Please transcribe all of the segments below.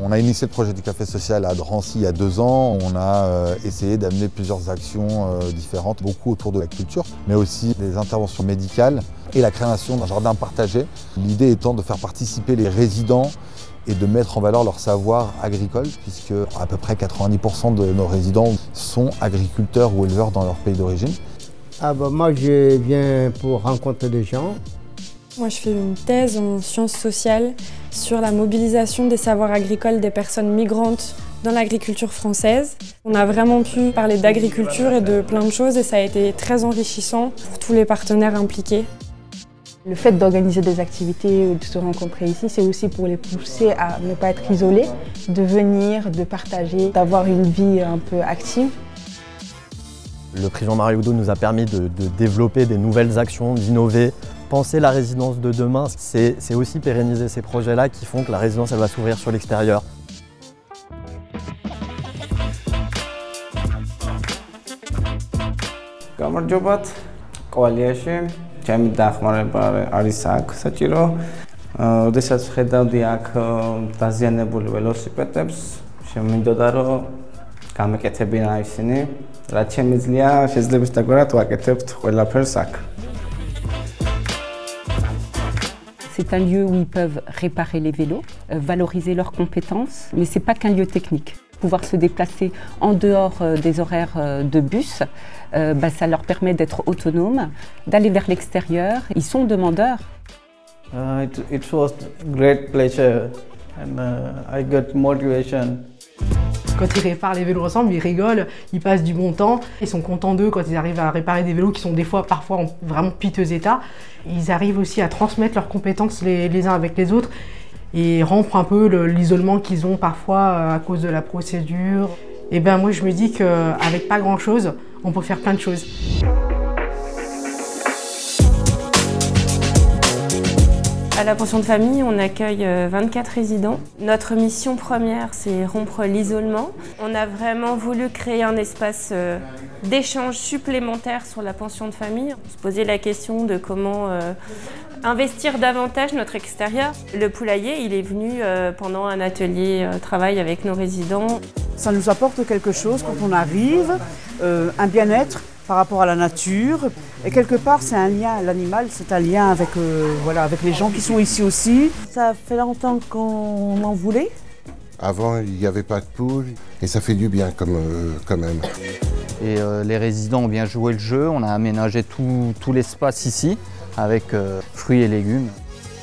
On a initié le projet du café social à Drancy il y a 2 ans. On a essayé d'amener plusieurs actions différentes, beaucoup autour de la culture, mais aussi des interventions médicales et la création d'un jardin partagé. L'idée étant de faire participer les résidents et de mettre en valeur leur savoir agricole, puisque à peu près 90% de nos résidents sont agriculteurs ou éleveurs dans leur pays d'origine. Moi, je viens pour rencontrer des gens. Moi, je fais une thèse en sciences sociales sur la mobilisation des savoirs agricoles des personnes migrantes dans l'agriculture française. On a vraiment pu parler d'agriculture et de plein de choses et ça a été très enrichissant pour tous les partenaires impliqués. Le fait d'organiser des activités, de se rencontrer ici, c'est aussi pour les pousser à ne pas être isolés, de venir, de partager, d'avoir une vie un peu active. Le prix Jean-Marie Oudot nous a permis de développer des nouvelles actions, d'innover. Penser la résidence de demain, c'est aussi pérenniser ces projets-là qui font que la résidence elle va s'ouvrir sur l'extérieur. ჩემი დახმარება არის აქ საჭირო. როდესაც ხედავდი აქ დაზიანებული ველოსიპედებს, შემინდოდა რომ გამეკეთებინა ისინი. რაც შემიძლია, შეიძლება შეგგვარად ვაკეთებთ ყველაფერს აქ. C'est un lieu où ils peuvent réparer les vélos, valoriser leurs compétences, mais ce n'est pas qu'un lieu technique. Pouvoir se déplacer en dehors des horaires de bus, ça leur permet d'être autonomes, d'aller vers l'extérieur. Ils sont demandeurs. It was great pleasure and I got motivation. Quand ils réparent les vélos ensemble, ils rigolent, ils passent du bon temps. Ils sont contents d'eux quand ils arrivent à réparer des vélos qui sont parfois en vraiment piteux état. Ils arrivent aussi à transmettre leurs compétences les uns avec les autres et rompre un peu l'isolement qu'ils ont parfois à cause de la procédure. Et moi je me dis qu'avec pas grand chose, on peut faire plein de choses. À la pension de famille, on accueille 24 résidents. Notre mission première, c'est rompre l'isolement. On a vraiment voulu créer un espace d'échange supplémentaire sur la pension de famille. On se posait la question de comment investir davantage notre extérieur. Le poulailler, il est venu pendant un atelier travail avec nos résidents. Ça nous apporte quelque chose quand on arrive, un bien-être par rapport à la nature. Et quelque part, c'est un lien, l'animal, c'est un lien avec, avec les gens qui sont ici aussi. Ça fait longtemps qu'on en voulait. Avant, il n'y avait pas de poules et ça fait du bien quand même. Et les résidents ont bien joué le jeu, on a aménagé tout l'espace ici avec fruits et légumes.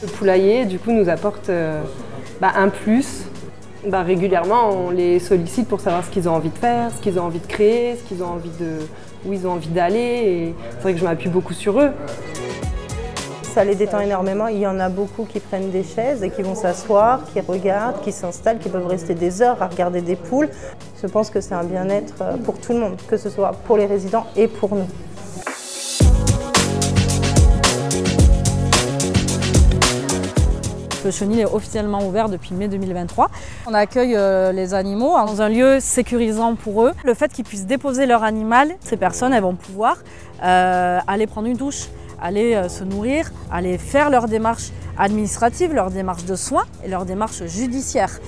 Le poulailler, du coup, nous apporte un plus. Régulièrement, on les sollicite pour savoir ce qu'ils ont envie de faire, ce qu'ils ont envie de créer, où ils ont envie d'aller. Et c'est vrai que je m'appuie beaucoup sur eux. Ça les détend énormément. Il y en a beaucoup qui prennent des chaises et qui vont s'asseoir, qui regardent, qui s'installent, qui peuvent rester des heures à regarder des poules. Je pense que c'est un bien-être pour tout le monde, que ce soit pour les résidents et pour nous. Le chenil est officiellement ouvert depuis mai 2023. On accueille les animaux dans un lieu sécurisant pour eux. Le fait qu'ils puissent déposer leur animal, ces personnes elles vont pouvoir aller prendre une douche, aller se nourrir, aller faire leurs démarches administratives, leurs démarches de soins et leurs démarches judiciaires.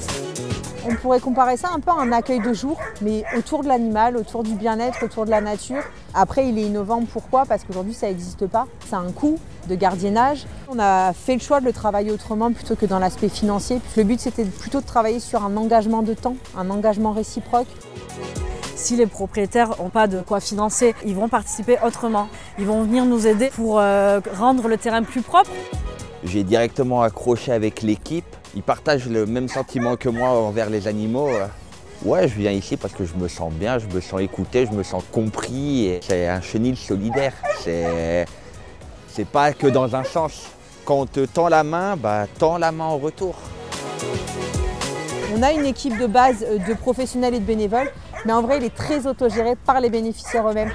On pourrait comparer ça un peu à un accueil de jour, mais autour de l'animal, autour du bien-être, autour de la nature. Après, il est innovant, pourquoi? Parce qu'aujourd'hui, ça n'existe pas. Ça a un coût de gardiennage. On a fait le choix de le travailler autrement plutôt que dans l'aspect financier. Le but, c'était plutôt de travailler sur un engagement de temps, un engagement réciproque. Si les propriétaires n'ont pas de quoi financer, ils vont participer autrement. Ils vont venir nous aider pour rendre le terrain plus propre. J'ai directement accroché avec l'équipe. Ils partagent le même sentiment que moi envers les animaux. Ouais, je viens ici parce que je me sens bien, je me sens écouté, je me sens compris. C'est un chenil solidaire. C'est pas que dans un sens. Quand on te tend la main, tends la main en retour. On a une équipe de base de professionnels et de bénévoles, mais en vrai, il est très autogéré par les bénéficiaires eux-mêmes.